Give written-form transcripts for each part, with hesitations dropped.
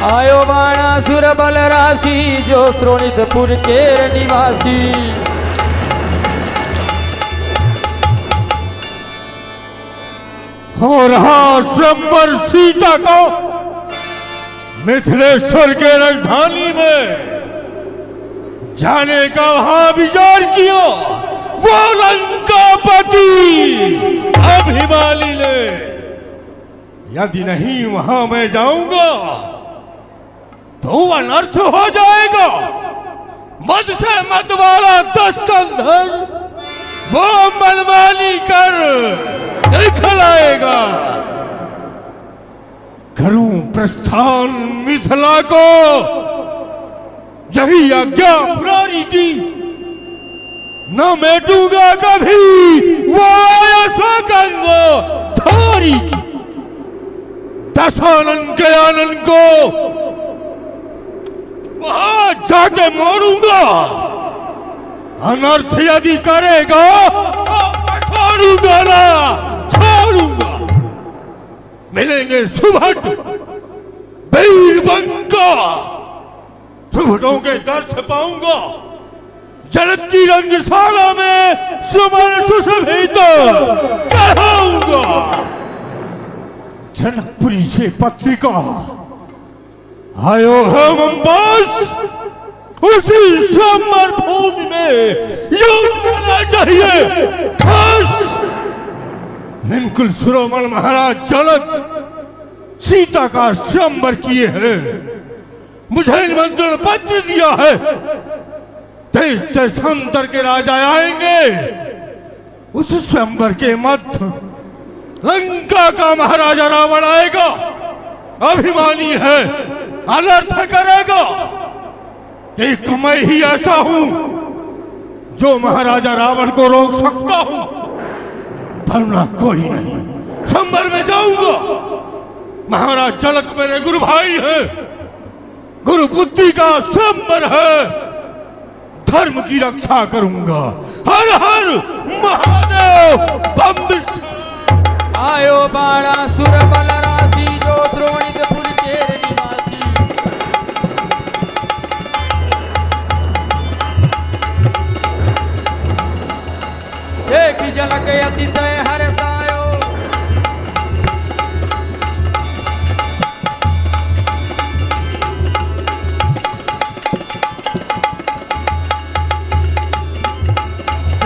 आयो बाणासुर बल राशि जो श्रोणितपुर के निवासी। और हाँ स्वयंवर सीता को मिथिलेश्वर के राजधानी में जाने का वहां विचार किया वो लंकापति अभिमानी ने। यदि नहीं वहां मैं जाऊंगा तो अनर्थ हो जाएगा। मद से मत वाला 10 कंधर वो मनमानी कर दिखलाएगा। करूं प्रस्थान मिथिला को यही आज्ञा पुरारी की। न मेटूंगा कभी वो गंग थोरी की। दशानन के आनंद को वहां जाके मोड़ूंगा। अनर्थ यदि करेगा छोड़ूंगा ना छोड़ूंगा। मिलेंगे सुभट वीरबंका। सुभटों के दर्श पाऊंगा। जनक की रंगशाला में सुमन सुशोभित चढ़ाऊंगा। जनकपुरी से पत्रिका आयो है बस उसी स्वयंवर भूमि में युद्ध करना चाहिए। बस निकुल शिरोमणि महाराज जनक सीता का स्वयंवर किए हैं। मुझे निमंत्रण पत्र दिया है। देश देशांतर के राजा आएंगे। उस स्वयंवर के मध्य लंका का महाराजा रावण आएगा। अभिमानी है अनर्थ करेगा। एक मैं ही ऐसा हूं जो महाराजा रावण को रोक सकता हूं, वरना कोई नहीं। स्वयंवर में जाऊंगा। महाराज जनक मेरे गुरु भाई है। गुरु बुद्धि का स्वयंवर है। धर्म की रक्षा करूंगा। हर हर महादेव बम विश्व। आयो बाणासुर बल राशि जो श्रोणितपुर के निवासी। एक जनक अतिशय हर्षायो।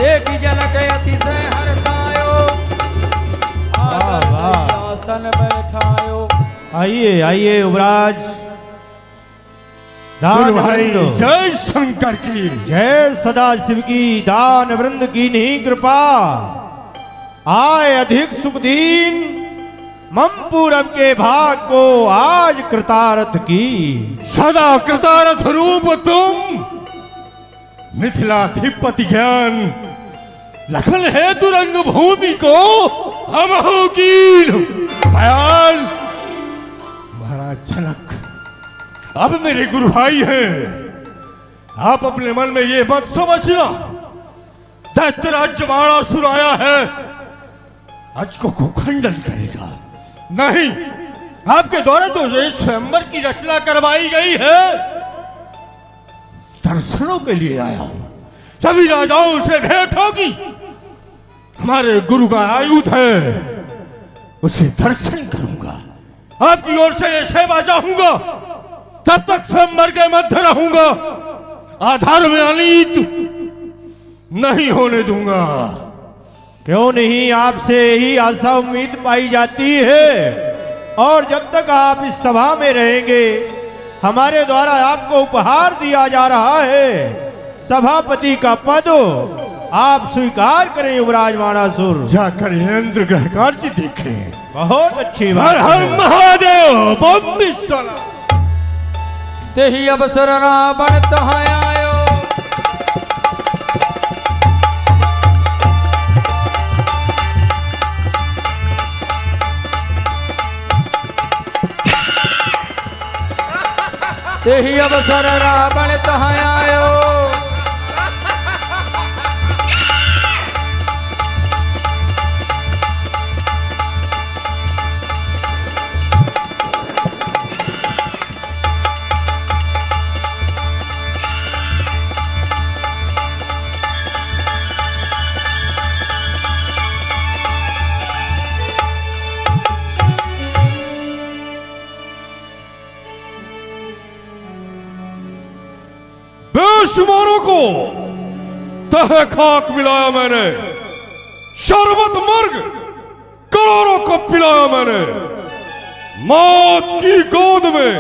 एक जनक अतिशय हर्षायो। आसन बैठायो। आइए आइए युवराज। दान भाई जय शंकर की जय सदाशिव की। दान वृंद की नहीं कृपा आए अधिक सुख दीन। मम पूरब के भाग को आज कृतार्थ की। सदा कृतार्थ रूप तुम मिथिलाधिपति ज्ञान। लखन है तुरंग भूमि को हम हो कीन। बयान महाराज जनक अब मेरे गुरु भाई हैं। आप अपने मन में ये मत समझना दैत्य राज्य बाणासुर आया है आज को खंडन करेगा। नहीं, आपके द्वारा तो ये स्वयंवर की रचना करवाई गई है दर्शनों के लिए आया हूं। सभी राजाओं से भेंट होगी। हमारे गुरु का आयुध है, उसे दर्शन करूंगा। आपकी ओर से ये सेवा चाहूंगा। तब तक स्वयंवर के मध्य रहूंगा। आधार में अनीत नहीं होने दूंगा। क्यों नहीं, आपसे यही आशा उम्मीद पाई जाती है। और जब तक आप इस सभा में रहेंगे हमारे द्वारा आपको उपहार दिया जा रहा है सभापति का पद। आप स्वीकार करें युवराज बाणासुर। जाकर इंद्र ग्रह कार्य देखें। बहुत अच्छी बात। हर हर महादेव बम विश्व। तेहि अवसर रावण तहाँ आयो। तेहि अवसर रावण तहाँ आयो। बेशुमारों को तहे खाक मिलाया मैंने, शरबत मर्ग करोड़ों को पिलाया मैंने, मौत की गोद में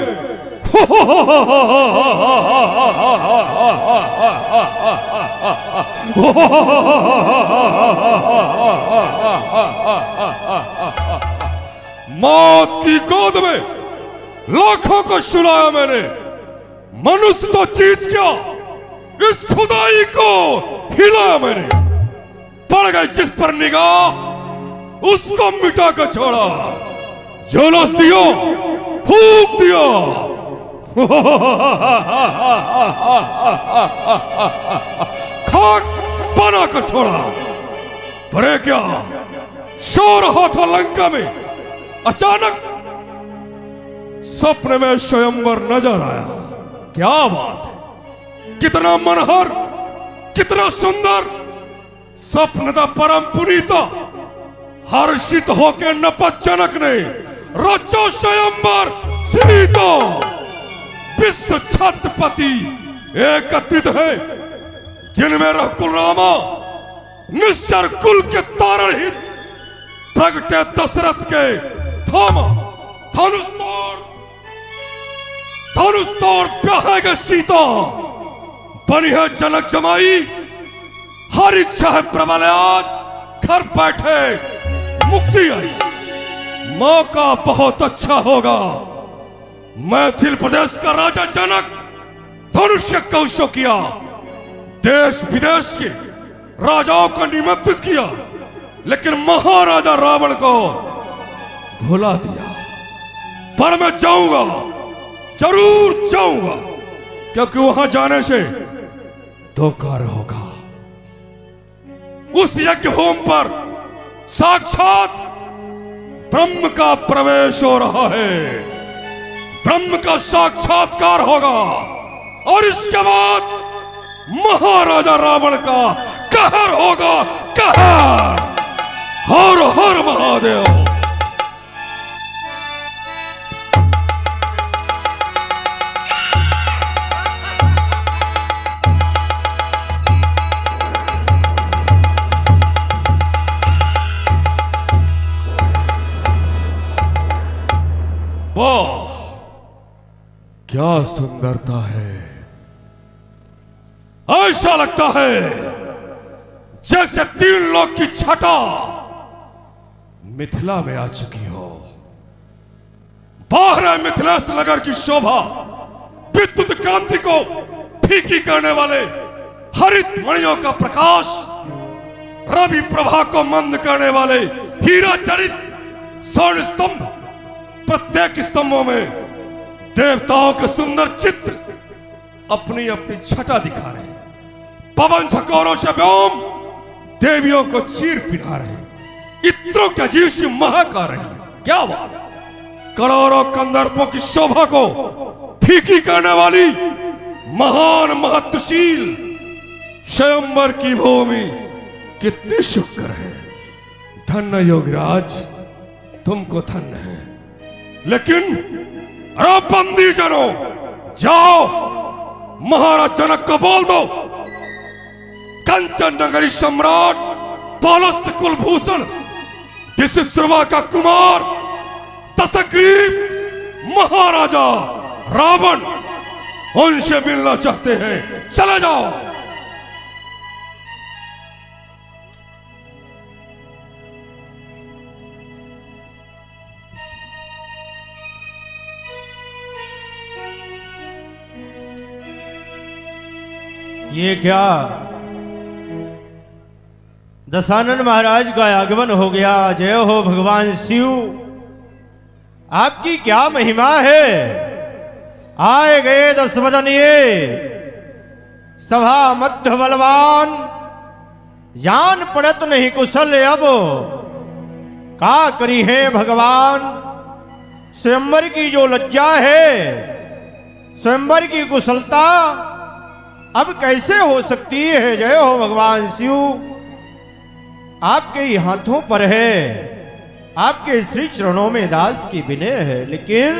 मौत की गोद में लाखों को सुलाया मैंने। मनुष्य तो चीज क्या, इस खुदाई को हिलाया मैंने। पड़ गई जिस पर निगाह उसको मिटा कर छोड़ा, झुलस दियो फूक दिया। खाक बना कर छोड़ा। पर क्या सो रहा था लंका में, अचानक सपने में स्वयंवर नजर आया। क्या बात है, कितना मनोहर, कितना सुंदर सपन था परम पुनीता। हर्षित होकर नपत जनक ने रचो स्वयंवर सीता। विश्व छत्रपति एकत्रित है, जिनमें रघुकुल रामा निश्चर कुल के तारण हित, प्रगटे दशरथ के थामा धनुष तोड़ ब्याहेगा सीता। बनी है जनक जमाई, हर इच्छा है प्रबल, आज घर बैठे मुक्ति आई। मौका बहुत अच्छा होगा, मैथिल प्रदेश का राजा जनक धनुष्य कौशो किया, देश विदेश के राजाओं को निमंत्रित किया, लेकिन महाराजा रावण को भुला दिया। पर मैं जाऊंगा, जरूर जाऊंगा, क्योंकि वहां जाने से दो कार्य होगा। उस यज्ञ भूमि पर साक्षात ब्रह्म का प्रवेश हो रहा है, ब्रह्म का साक्षात्कार होगा, और इसके बाद महाराजा रावण का कहर होगा, कहर। हर हर महादेव। वाह, क्या सुंदरता है। ऐसा लगता है जैसे तीन लोक की छटा मिथिला में आ चुकी हो। बाहर है मिथिलेश नगर की शोभा, विद्युत क्रांति को फीकी करने वाले हरित मणियों का प्रकाश, रवि प्रभा को मंद करने वाले हीरा जड़ित स्वर्ण स्तंभ। प्रत्येक स्तंभों में देवताओं के सुंदर चित्र अपनी अपनी छटा दिखा रहे, पवन झकोरों से व्योम देवियों को चीर पिना रहे, इत्रों के जीव से महक आ रही। क्या बात, करोड़ों कंदर्पों की शोभा को फीकी करने वाली महान महत्वशील स्वयंवर की भूमि कितनी शुक्र है। धन्य योगराज, तुमको धन्य है। लेकिन बंदी जनों, जाओ महाराज जनक को बोल दो, कंचन नगरी सम्राट पौलस्त कुलभूषण विशिश्रवा का कुमार दशग्रीव महाराजा रावण उनसे मिलना चाहते हैं। चले जाओ। ये क्या, दशानन महाराज का आगमन हो गया। जय हो भगवान शिव, आपकी क्या महिमा है। आए गए दस वदनिये, सभा मध्य बलवान, जान पड़त नहीं कुशल अब का करी है भगवान। स्वयंवर की जो लज्जा है, स्वयंवर की कुशलता अब कैसे हो सकती है। जय हो भगवान शिव, आपके ही हाथों पर है, आपके श्री चरणों में दास की विनय है। लेकिन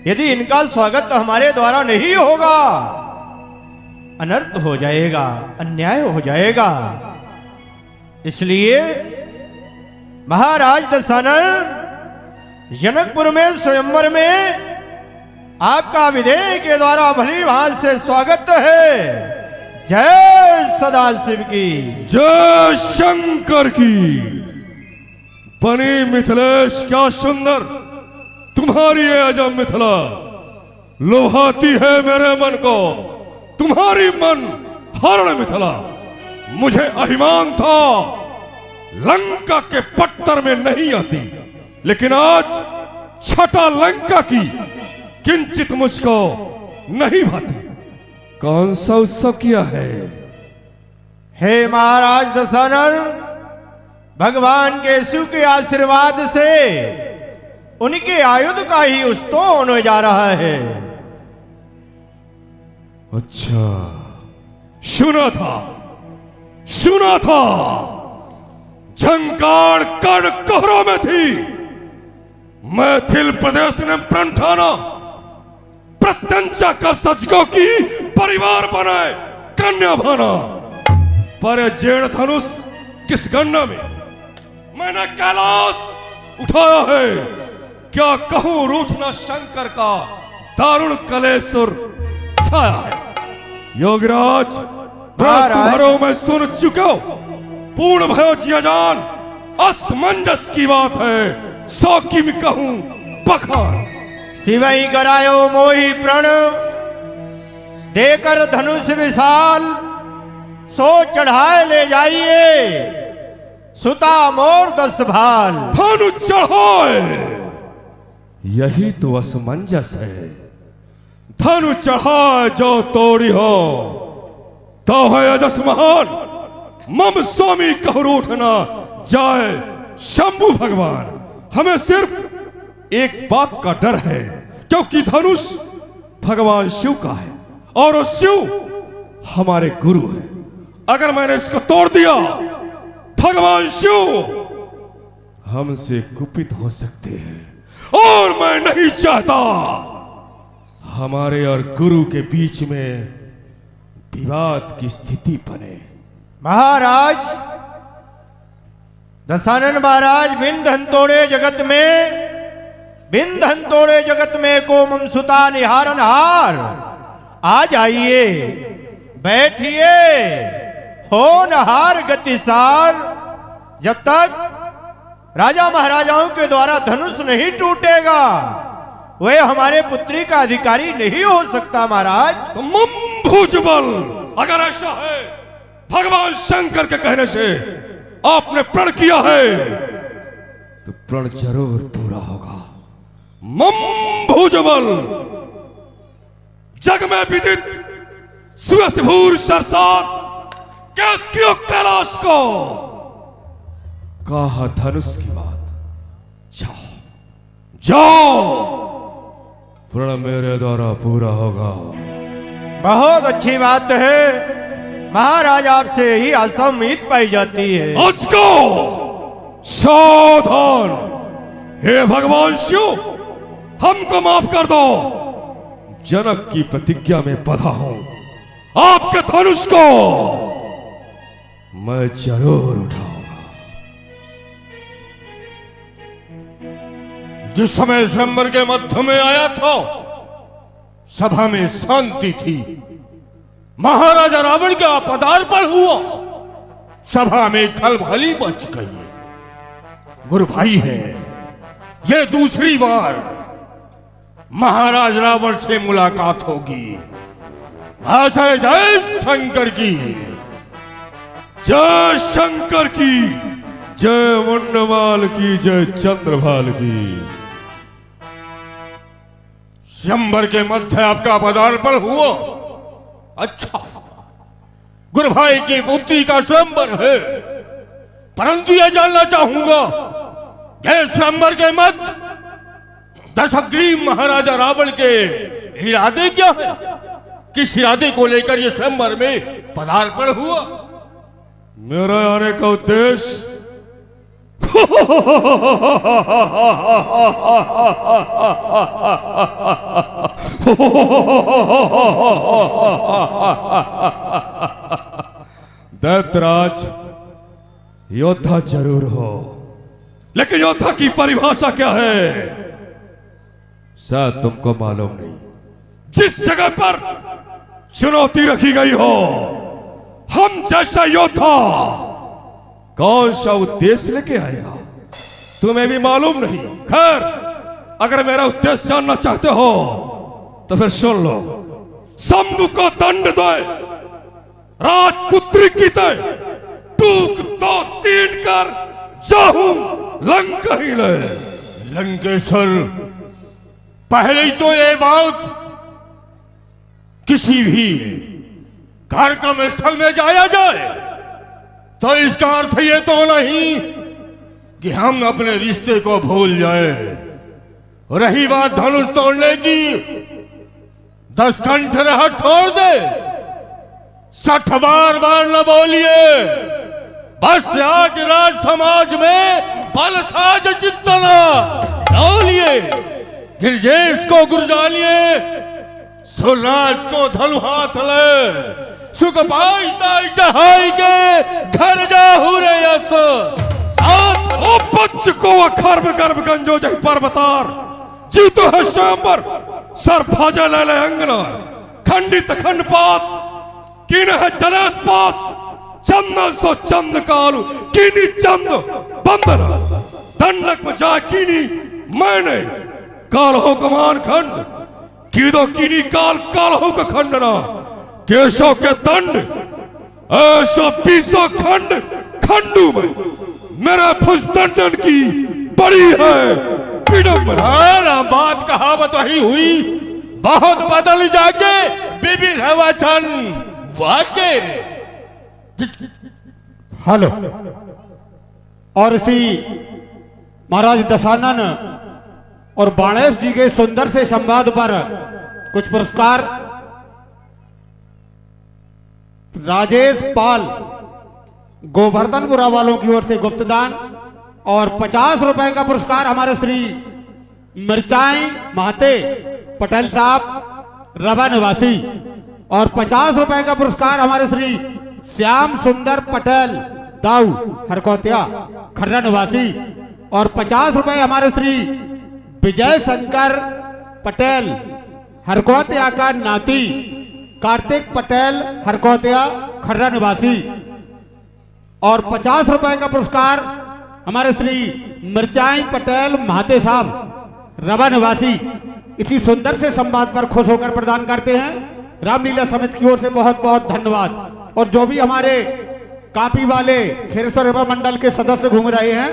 यदि इनका स्वागत हमारे द्वारा नहीं होगा अनर्थ हो जाएगा, अन्याय हो जाएगा। इसलिए महाराज दशानन जनकपुर में स्वयंवर में आपका विधेय के द्वारा भली भांति से स्वागत है। जय सदाशिव की, जय शंकर की। बनी मिथिलेश क्या सुंदर तुम्हारी ये अजब मिथिला, लुभाती है मेरे मन को तुम्हारी मन हरण मिथिला। मुझे अभिमान था लंका के पट्टर में नहीं आती, लेकिन आज छटा लंका की किंचित मुझको नहीं भाती। कौन सा उत्सव किया है? हे महाराज दशानन, भगवान के शिव के आशीर्वाद से उनके आयुध का ही उत्सव होने जा रहा है। अच्छा, सुना था झंकार कण कहरों में थी। मैथिल प्रदेश ने प्रण ठाना प्रत्यंचा कर सचकों की परिवार बनाए कन्या भाना। पर जेड़ धनुष किस गन्ना में मैंने कैलाश उठाया है। क्या कहूं रूठना शंकर का दारुण कलेसुर छाया है। योगराज तुम्हारों में सुन चुका पूर्ण भयो जिया जान असमंजस की बात है। सौ की में कहूं बखान। शिवई करायो मोहि प्रण देकर धनुष विशाल, सो चढ़ाए ले जाइए सुता मोर 10 भाल। धनु चढ़ाए, यही तो असमंजस है। धनु चढ़ाए जो तोड़ी हो तो है अजस महान। मम स्वामी कहूं उठना जाए शंभु भगवान। हमें सिर्फ एक बात का डर है, क्योंकि धनुष भगवान शिव का है और शिव हमारे गुरु है। अगर मैंने इसको तोड़ दिया, भगवान शिव हमसे कुपित हो सकते हैं और मैं नहीं चाहता हमारे और गुरु के बीच में विवाद की स्थिति बने। महाराज दशानन महाराज, बिन धन तोड़े जगत में को मम सुता निहारन हार। आ जाइए, बैठिए, हो नहार गतिसार। जब तक राजा महाराजाओं के द्वारा धनुष नहीं टूटेगा, वह हमारे पुत्री का अधिकारी नहीं हो सकता। महाराज तो मम भुजबल, अगर ऐसा है भगवान शंकर के कहने से आपने प्रण किया है, तो प्रण जरूर पूरा होगा। मम भुजबल, जग में विदित सुयसभूर सरसात कैद कियो कैलाश को। कहा धनुष की बात, जाओ प्रण मेरे द्वारा पूरा होगा। बहुत अच्छी बात है महाराज, आपसे ही आशा उम्मीद पाई जाती है। आज को सावधान, हे भगवान शिव हमको माफ कर दो। जनक की प्रतिज्ञा में बधा हूं, आपके धनुष को मैं जरूर उठाऊंगा। जिस समय स्वयंवर के मध्य में आया था, सभा में शांति थी। महाराजा रावण का पदार्पण हुआ, सभा में खलबली मच गई। गुरु भाई है, यह दूसरी बार महाराज रावण से मुलाकात होगी। आशा जय शंकर की, जय शंकर की, जय मुंडमाल की, जय चंद्रभाल की। स्वयंवर के मध्य आपका पदार्पण हुआ। अच्छा, गुरु भाई की पुत्री का स्वयंवर है, परंतु यह जानना चाहूंगा, यह स्वयंवर के मध्य दशग्रीव महाराजा रावण के इरादे क्या है? किस इरादे को लेकर यह स्वयंवर में पदार्पण हुआ? मेरा आने का उद्देश्य दैत्यराज, योद्धा जरूर हो, लेकिन योद्धा की परिभाषा क्या है शायद तुमको मालूम नहीं। जिस जगह पर चुनौती रखी गई हो, हम जैसा योद्धा कौन सा उद्देश्य लेके आएगा तुम्हें भी मालूम नहीं। खैर, अगर मेरा उद्देश्य जानना चाहते हो तो फिर सुन लो। शंभु को दंड दे, राजपुत्री की दे, टूक 2-3 कर जाहूं लंका ही ले। लंकेश्वर, पहले ही तो ये बात किसी भी कार्यक्रम स्थल में जाया जाए तो इसका अर्थ ये तो नहीं कि हम अपने रिश्ते को भूल जाए। रही बात धनुष तोड़ने की, 10 कंठ रहट छोड़ दे, 60 बार न बोलिए। बस आज राज समाज में बलसाज चित्तना डालिए, गिरजेश को गुरजालिए, सुरराज को धनु हाथ ले, सुख पाई ताई सहाय के घर जाहू रे यस साथ। ओ बच्च को अखर में गर्भ गंजो जही पर्वतार, जीतो है स्वयंवर सर भाजा ले ले अंगना, खंडित खंड पास कीन है जलेस पास, चंदन सो चंद कालू कीनी चंद बंदना, दंडक में जा कीनी मैंने काल हो कमान खंड, कीदो कीनी काल काल हो का खंडना, केशव के दंड ऐसा 20 खंड खंडू में मेरा फुजदंडन की बड़ी है विडंबना। बात कहावत वही हुई, बहुत बदल जाके विविध है वचन वाक्य। हेलो। और इसी महाराज दशानन और बाणेश जी के सुंदर से संवाद पर कुछ पुरस्कार राजेश पाल गोवर्धनपुरा वालों की ओर से गुप्तदान, और 50 रुपए का पुरस्कार हमारे श्री मिर्चाई महते पटेल साहब रवा निवासी, और 50 रुपए का पुरस्कार हमारे श्री श्याम सुंदर पटेल दाऊ हरकोतिया खर्रा निवासी, और 50 रुपए हमारे श्री विजय शंकर पटेल हरकोतिया का नाती कार्तिक पटेल हरकोतिया खर्रा निवासी, और 50 रुपए का पुरस्कार हमारे श्री मिर्चाई पटेल महाते साहब रवा निवासी इसी सुंदर से संवाद पर खुश होकर प्रदान करते हैं। रामलीला समिति की ओर से बहुत बहुत धन्यवाद। और जो भी हमारे कापी वाले खेरेश्वर रवा मंडल के सदस्य घूम रहे हैं,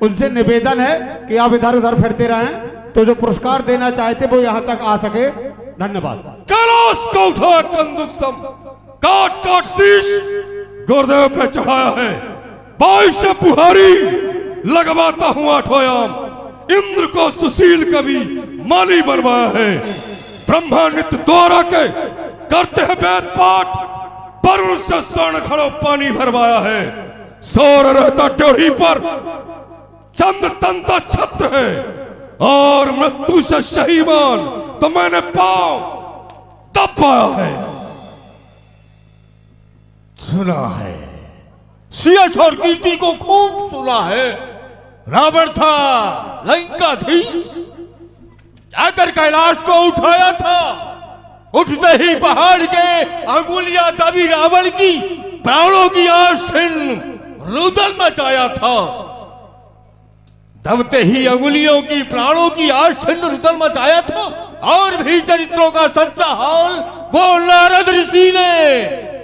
उनसे निवेदन है कि आप इधर उधर फिरते रहें, तो जो पुरस्कार देना चाहते वो यहाँ तक आ सके। धन्यवाद। कैलाश को उठा कंदुक सम, काट काट शीश गुरुदेव पे चढ़ाया है, 22 पुहारी लगवाता हूं आठोयाम, इंद्र को सुशील कवि माली बनवाया है, ब्रह्मा नित्य द्वारा के करते हैं वेद पाठ, वरुण से स्वर्ण घड़ों पानी भरवाया है, सौर रहता ड्योढ़ी पर, चंद्र तंता छत्र है, और मृत्यु से शहीमान तो मैंने पांव तब पाया है। सुना है, सियस और कीर्ति को खूब सुना है। रावण था लंकाधीश, जाकर कैलाश को उठाया था, उठते ही पहाड़ के अंगुलियां दबी रावण की प्राणों की आशिन रुदल मचाया था। दबते ही अंगुलियों की प्राणों की आशिन रुदल मचाया था। और भी चरित्रों का सच्चा हाल वो नारद ऋषि ने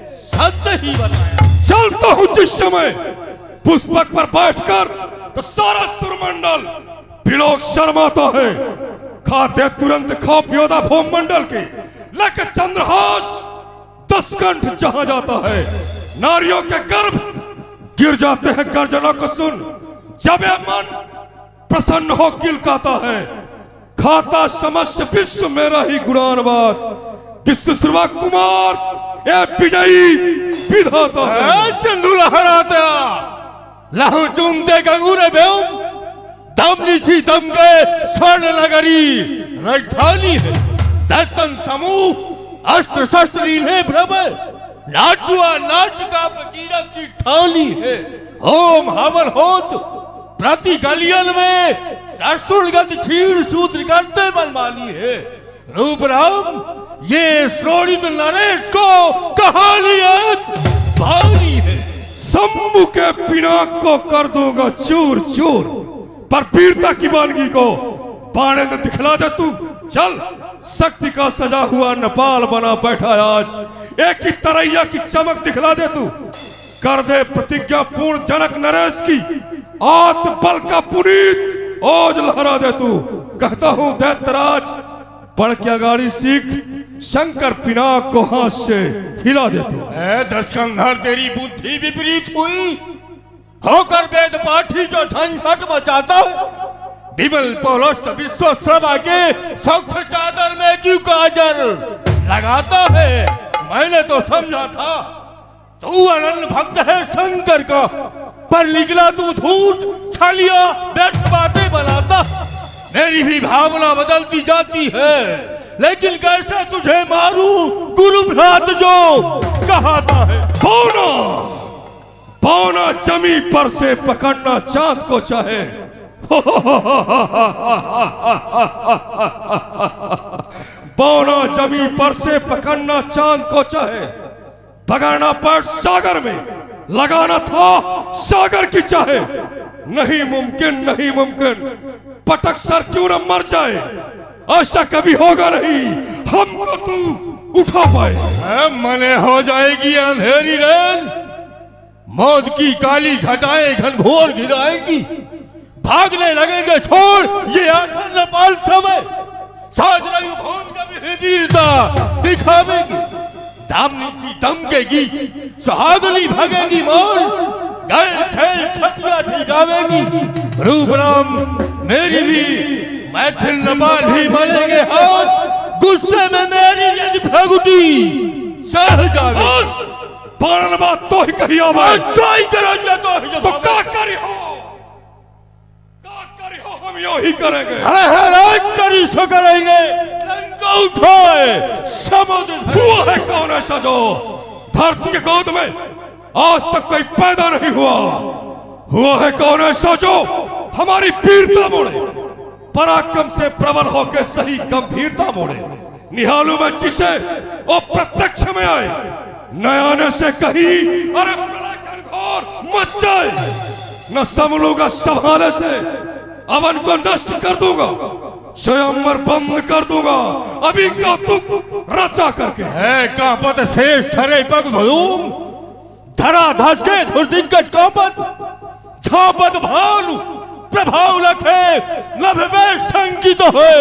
सत्य ही बनाया। चलता हूं जिस समय पुष्पक पर बैठकर तो सारा सुरमंडल बिलोक शर्माता है, खाते तुरंत खाप योदा भूम मंडल के, लेकर चंद्रहास 10 कंठ जहां जाता है, नारियों के गर्भ गिर जाते हैं गर्जना को सुन, जब यह मन प्रसन्न हो किलकाता है, खाता समस्त विश्व मेरा ही गुणानवाद, विश्व सर्वा कुमार ये विजयी विधाता है। सिंधु लहराता लहू चूमते गंगूरे बेऊम, दम निशी दम के स्वर्ण नगरी राजधानी है। दर्शन समूह अस्त्र शस्त्र इन्हें भ्रमर नाटुआ नाटका फकीरत की ठाली है। होम हवन होत प्रति गलियन में शस्त्रगत छीड़ सूत्र करते मनमानी है। रूप राम ये श्रोणित नरेश को कहानी भारी है। शंभु के पिनाक को कर दूंगा चूर चूर, पर वीरता की वानगी को बाणे में दिखला दे तू। चल, शक्ति का सजा हुआ नेपाल बना बैठा आज, एक ही तरैया की चमक दिखला दे तू। कर दे प्रतिज्ञा पूर्ण जनक नरेश की, आत्म बल का पुनीत ओज लहरा दे तू। कहता हूं दैत्यराज, बढ़ के गाड़ी सीख, शंकर पिनाक को हाथ से हिला दे तू। दशकंधर तेरी बुद्धि विपरीत हुई, होकर वेद पाठी जो झंझट मचाता है। विमल पौलस्त विश्वश्रवा के स्वच्छ चादर में क्यों काजर लगाता है। मैंने तो समझा था तू अनन्य भक्त है शंकर का, पर निकला तू धूर्त छलिया व्यर्थ बातें बनाता। मेरी भी भावना बदलती जाती है, लेकिन कैसे तुझे मारूं गुरु भ्रात जो कहता है। पौना पौना जमी पर से पकड़ना चांद को चाहे, पौना जमी पर से पकड़ना चांद को चाहे। भगाना पड़ सागर में, लगाना था सागर की चाहे। नहीं मुमकिन नहीं मुमकिन, पटक सर क्यों न मर जाए, ऐसा कभी होगा नहीं हमको तू उठा पाए। मने हो जाएगी अंधेरी रेल, मौत की काली घटाएं घनघोर गिराएंगी। भागने लगेंगे छोड़ ये आखिर नेपाल समय, साज रही भूमि का भी वीरता दिखावेगी। दामनी सी दमकेगी, सुहागनी भगेगी मौल, गए छेल छतिया ठिकावेगी। रूप राम मेरी भी मैथिल नेपाल भी मलेंगे हाथ, गुस्से में मेरी यदि भगुटी चढ़ जावे। पारण बात तो ही कही तो ही करोगे तो क्या करी हो हम यो ही करेंगे। राज करी सो करेंगे, लंका उठाए समुद्र। हुआ है कौन ऐसा जो धरती के गोद में आज तक कोई पैदा नहीं हुआ। हुआ है कौन ऐसा जो हमारी वीरता मोड़े, पराक्रम से प्रबल होकर सही गंभीरता मोड़े। निहालू में जिसे वो प्रत्यक्ष में आए, नयाने से कहीं अरे प्रलय घोर मच जाए। न संभलूंगा संभाले से, अवन को नष्ट कर दूंगा, स्वयंवर बंद कर दूंगा अभी कौतुक रचा करके। है कांपत शेष धरे पग भूम, धरा धस के धुर्दिग्गज कांपत, झापत भानु प्रभाव लखे नभवे संगीत है।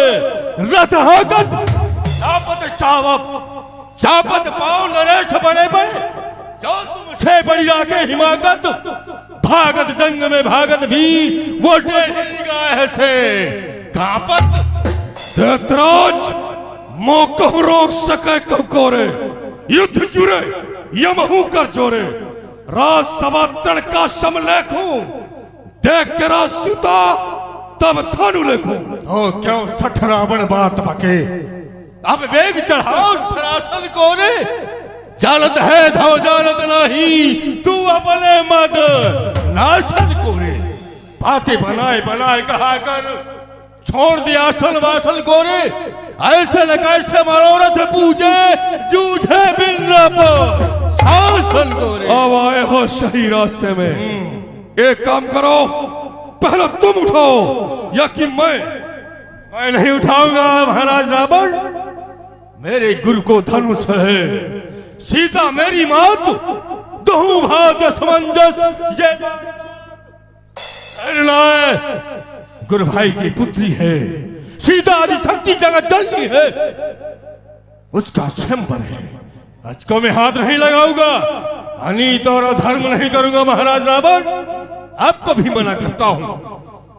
रथ हाकत चापत चावप चापत पाव नरेश बने पे, जो तुमसे बड़ी आके हिमाकत। भागत जंग में भागत भी वो गाय से कांपत। दैत्यराज मोह रोक सके कोरे, युद्ध जुरे यमहू कर जोरे। राज सभा तड़का शम लेखूं, देख के राज सुता तब थानु लेखूं। तो क्यों सठ रावण बात बके, अब वेग चढ़ाओ सरासन कोरे। जालत है धो जालत नहीं, तू अपने मद नाशन कोरे। बातें बनाए बनाए कहा कर, छोड़ दिया आसन वासन कोरे। ऐसे न कैसे मनोरथ पूजे, जूझे बिन शासन कोरे। अब आए हो सही रास्ते में, एक काम करो, पहले तुम उठाओ या कि मैं नहीं उठाऊंगा महाराज रावण। मेरे गुरु को धनुष है, सीता मेरी मात, दहु भाग्य समंजस ये गुरु भाई की पुत्री है। सीता आदि शक्ति जगत जननी है, उसका स्वयंवर है। आज को मैं हाथ नहीं लगाऊंगा, अनीत और अधर्म नहीं करूंगा महाराज रावण। आपको भी मना करता हूं,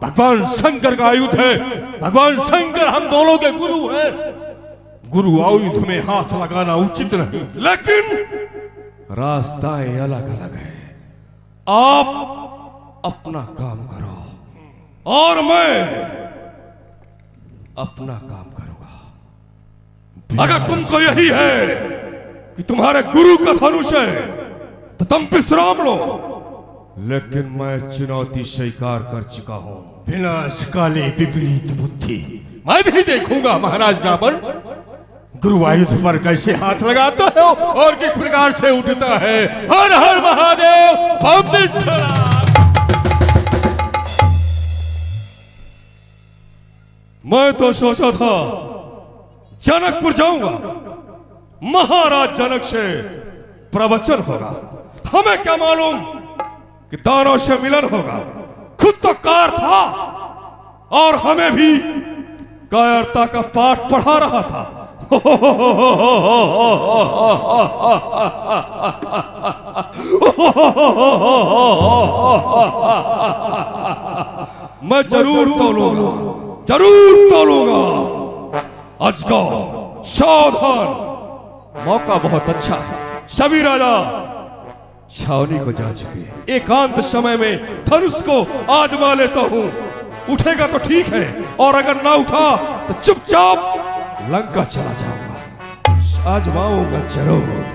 भगवान शंकर का आयुध है। भगवान शंकर हम दोनों के गुरु हैं। गुरु आयुध में हाथ लगाना उचित नहीं। लेकिन रास्ताएं अलग अलग है। आप अपना काम करो और मैं अपना काम करूंगा। अगर तुमको यही है कि तुम्हारे गुरु का धनुष है तो तुम विश्राम लो, लेकिन मैं चुनौती स्वीकार कर चुका हूं। विनाश काले विपरीत बुद्धि, मैं भी देखूंगा महाराज रावण गुरुवायुध पर कैसे हाथ लगाता है और किस प्रकार से उठता है। हर हर महादेव, भव्य सलाम। मैं तो सोचा था जनकपुर जाऊंगा, महाराज जनक से प्रवचन होगा। हमें क्या मालूम कि दानों से मिलन होगा। खुद तो कार था और हमें भी कायरता का पाठ पढ़ा रहा था। मैं जरूर तोलूंगा, जरूर तोलूंगा। अजगर सावधान, मौका बहुत अच्छा है। सभी राजा छावनी को जा चुके, एकांत समय में धनुष को आजमा लेता हूं। उठेगा तो ठीक है, और अगर ना उठा तो चुपचाप लंका चला जाऊंगा। आजमाऊंगा जरूर।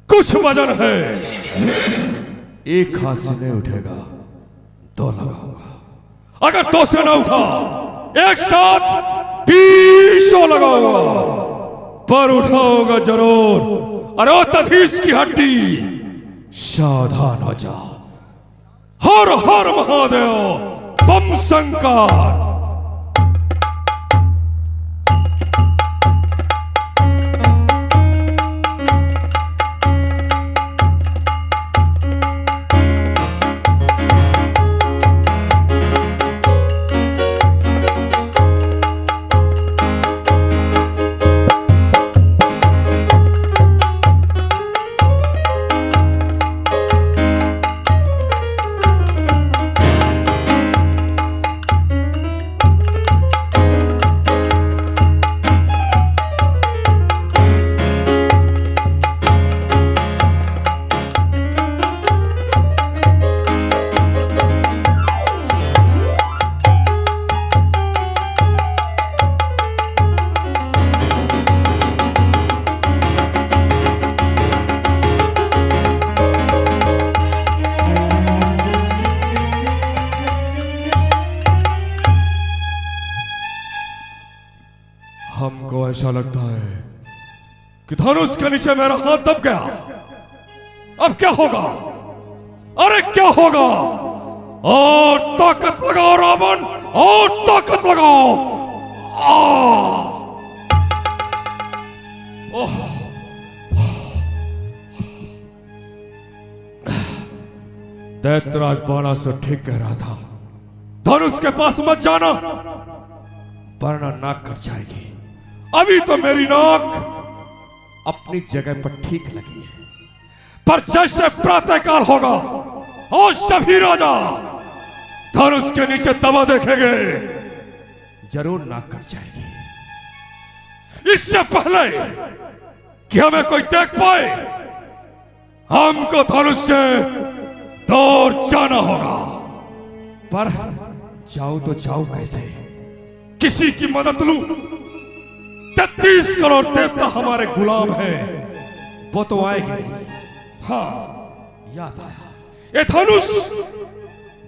कुछ वजन है, एक हाथ से नहीं उठेगा तो लगाऊंगा। अगर दो से ना उठा, एक साथ 20 लगाऊंगा, पर उठाऊंगा जरूर। अरे तधीश की हड्डी, सावधान हो जाओ। हर हर महादेव, बम शंकर। हमको ऐसा लगता है कि धनुष के नीचे मेरा हाथ दब गया। अब क्या होगा? अरे क्या होगा? और ताकत लगाओ रावण, और ताकत लगाओ। दैत्यराज बाणासुर ठीक कह रहा था, धनुष के पास मत जाना वरना नाक कट जाएगी। अभी तो मेरी नाक अपनी जगह पर ठीक लगी है, पर जैसे प्रातःकाल होगा और सभी राजा धनुष के नीचे दबा देखेंगे, जरूर नाक कट जाएगी। इससे पहले कि हमें कोई देख पाए, हमको धनुष से दूर जाना होगा। पर जाऊं तो जाऊं कैसे? किसी की मदद लूं? 33 करोड़ देवता हमारे गुलाम हैं, वो तो आएंगे नहीं। हाँ, याद आया, ये धनुष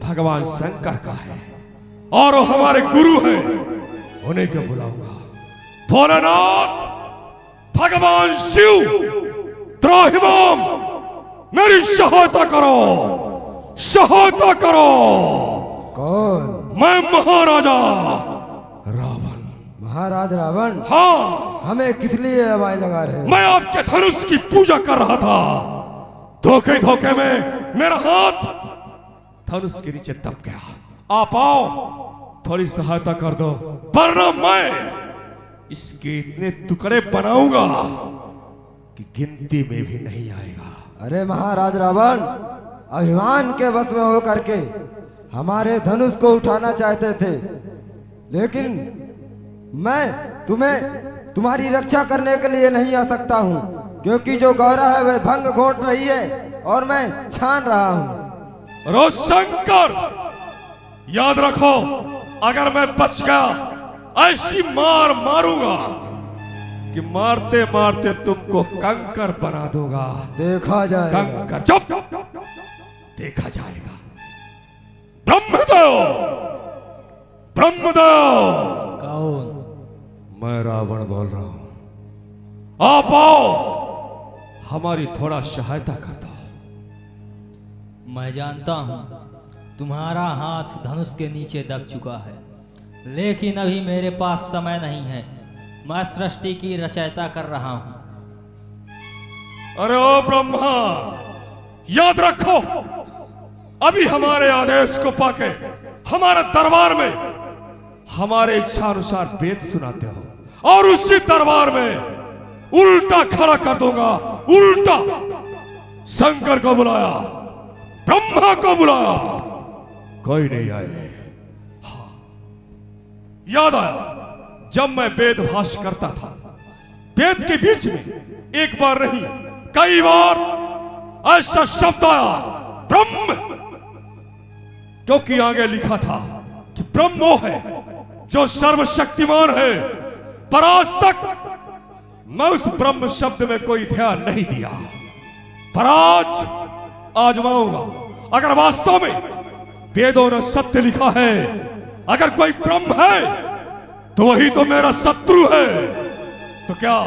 भगवान शंकर का है और वो हमारे गुरु हैं, उन्हें क्या बुलाऊंगा। भोलेनाथ, भगवान शिव, त्राहिमाम, मेरी सहायता करो, सहायता करो। कौन? मैं महाराजा रावण। महाराज रावण, हाँ, हमें किस लिए हवाई लगा रहे हैं? मैं आपके धनुष की पूजा कर रहा था। धोखे धोखे में मेरा हाथ धनुष के नीचे दब गया। आप आओ, थोड़ी सहायता कर दो, वरना मैं इसके इतने टुकड़े बनाऊंगा कि गिनती में भी नहीं आएगा। अरे महाराज रावण, अभिमान के वश में होकर के हमारे धनुष को उठाना चाहते थे, लेकिन मैं तुम्हारी रक्षा करने के लिए नहीं आ सकता हूँ, क्योंकि जो गौरा है वह भंग घोट रही है और मैं छान रहा हूँ। रोशंकर, याद रखो, अगर मैं बच गया ऐसी मार मारूंगा कि मारते मारते तुमको कंकर बना दूंगा। देखा जाएगा। कंकर, चुप, देखा जाएगा। ब्रह्मदेव, ब्रह्मदेव। कौन? मैं रावण बोल रहा हूं। आप आओ, हमारी थोड़ा सहायता कर दो। मैं जानता हूं तुम्हारा हाथ धनुष के नीचे दब चुका है, लेकिन अभी मेरे पास समय नहीं है। मैं सृष्टि की रचयिता कर रहा हूं। अरे ओ ब्रह्मा, याद रखो, अभी हमारे आदेश को पाके हमारे दरबार में हमारे इच्छा अनुसार वेद सुनाते हो और उसी दरबार में उल्टा खड़ा कर दूंगा। उल्टा शंकर को बुलाया, ब्रह्मा को बुलाया, कोई नहीं आए। हाँ, याद आया जब मैं वेद भाष्य करता था, वेद के बीच में एक बार नहीं कई बार ऐसा शब्द आया, ब्रह्म, क्योंकि आगे लिखा था कि ब्रह्म वो है जो सर्वशक्तिमान है। पर आज तक मैं उस ब्रह्म शब्द में कोई ध्यान नहीं दिया, पर आज आजमाऊंगा। अगर वास्तव में वेदों ने सत्य लिखा है, अगर कोई ब्रह्म है तो वही तो मेरा शत्रु है। तो क्या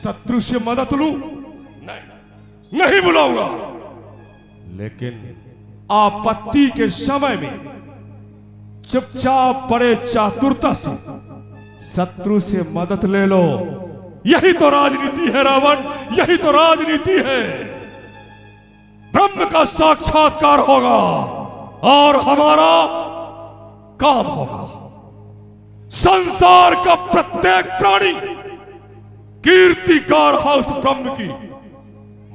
शत्रु से मदद लूं? नहीं, नहीं बुलाऊंगा। लेकिन आपत्ति के समय में चुपचाप बड़े चातुरता से शत्रु से मदद ले लो। यही तो राजनीति है रावण, यही तो राजनीति है। ब्रह्म का साक्षात्कार होगा और हमारा काम होगा। संसार का प्रत्येक प्राणी कीर्तिकार है उस ब्रह्म की।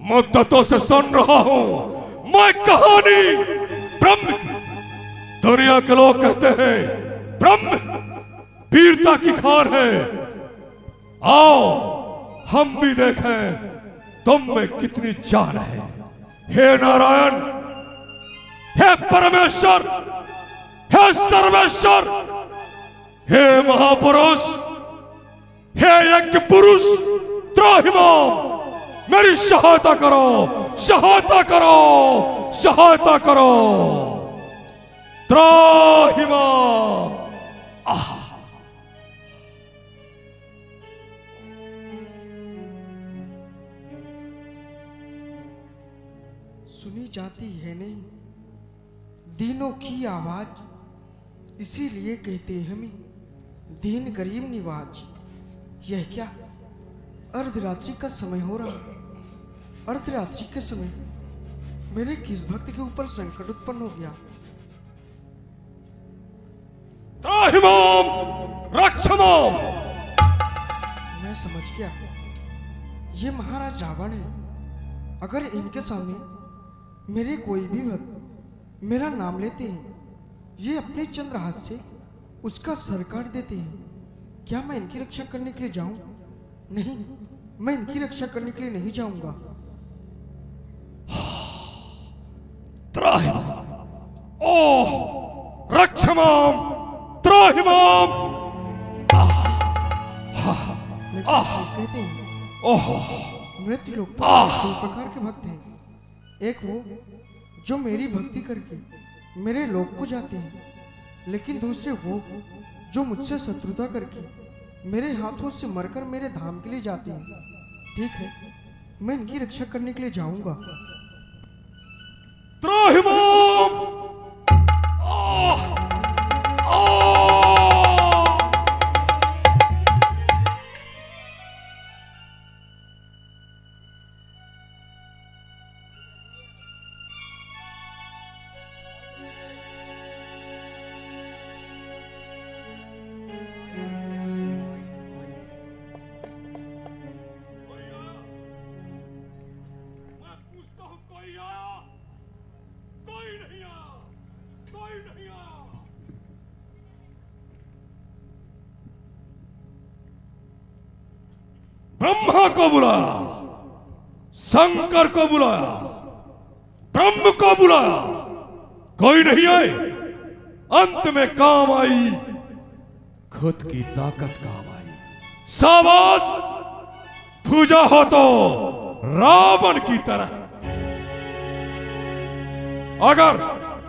मुद्दतों से सुन रहा हूं मैं कहानी ब्रह्म की। दुनिया के लोग कहते हैं ब्रह्म वीरता की खान है। आओ हम भी देखें तुम में कितनी जान है। हे नारायण, हे परमेश्वर, हे सर्वेश्वर, हे महापुरुष, हे यज्ञ पुरुष, त्राहिमाम, मेरी सहायता करो, सहायता करो, सहायता करो। त्राहिमाम। सुनी जाती है नहीं दीनों की आवाज, इसीलिए कहते हैं हमें दीन गरीब निवाज। यह क्या अर्धरात्रि का समय हो रहा? अर्धरात्रि के समय मेरे किस भक्त के ऊपर संकट उत्पन्न हो गया? त्राहिमाम, रक्षमाम। मैं समझ गया, ये महाराज रावण है। अगर इनके सामने मेरे कोई भी भक्त मेरा नाम लेते हैं, ये अपने चंद्र हाथ से उसका सर काट देते हैं। क्या मैं इनकी रक्षा करने के लिए जाऊं? नहीं, मैं इनकी रक्षा करने के लिए नहीं जाऊंगा। त्राहिमाम, ओह रक्षमाम, त्राहिमाम। लेकिन लोग कहते हैं ओह मृत्यु लोग दो प्रकार के भक्त हैं। एक वो जो मेरी भक्ति करके मेरे लोक को जाते हैं, लेकिन दूसरे वो जो मुझसे शत्रुता करके मेरे हाथों से मरकर मेरे धाम के लिए जाते हैं। ठीक है, मैं इनकी रक्षा करने के लिए जाऊंगा। त्राहिमाम। ब्रह्मा को बुलाया, शंकर को बुलाया, ब्रह्म को बुलाया, कोई नहीं आए। अंत में काम आई, खुद की ताकत काम आई। शाबाश, पूजा हो तो रावण की तरह। अगर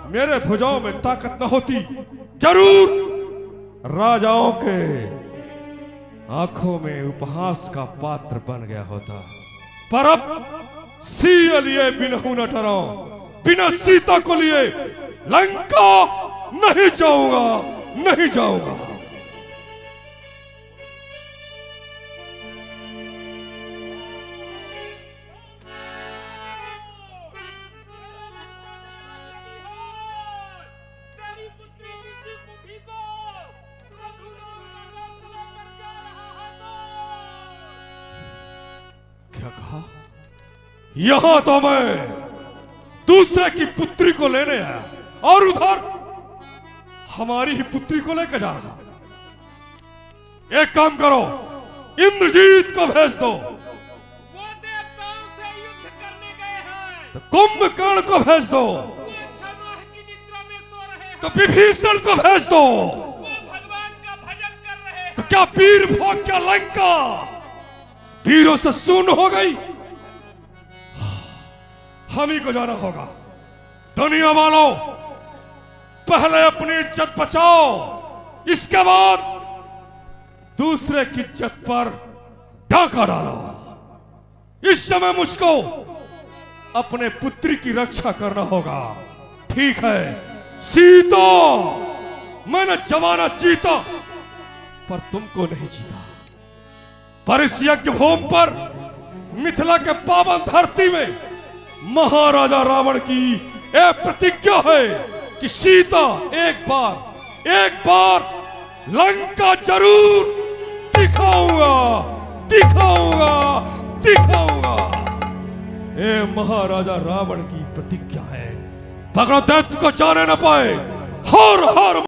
मेरे भुजाओं में ताकत न होती, जरूर राजाओं के आंखों में उपहास का पात्र बन गया होता। पर अब सीए लिए बिनहू न डरो, बिना सीता को लिए लंका नहीं जाऊंगा, नहीं जाऊंगा। क्या कहा? यहां तो मैं दूसरे की पुत्री को लेने आया और उधर हमारी ही पुत्री को लेकर जा रहा। एक काम करो, इंद्रजीत को भेज दो। वो देवताओं से युद्ध करने गए हैं। तो कुंभकर्ण को भेज दो। वो छमाह की निद्रा में सो रहे हैं। तो विभीषण को भेज दो। वो भगवान का भजन कर रहे हैं। तो क्या वीर भोग, क्या लंका वीरों से शून्य हो गई? हम ही को जाना होगा। दुनिया वालों, पहले अपनी इज्जत बचाओ, इसके बाद दूसरे की इज्जत पर डाका डालो। इस समय मुझको अपने पुत्री की रक्षा करना होगा। ठीक है सीता, मैंने जमाना जीता पर तुमको नहीं जीता। पर इस यज्ञ भूमि पर, मिथिला के पावन धरती में महाराजा रावण की एक प्रतिज्ञा है कि सीता एक बार लंका जरूर दिखाऊंगा, दिखाऊंगा, दिखाऊंगा। ये महाराजा रावण की प्रतिज्ञा है। भगवत दैत्य को जाने न पाए। हर हर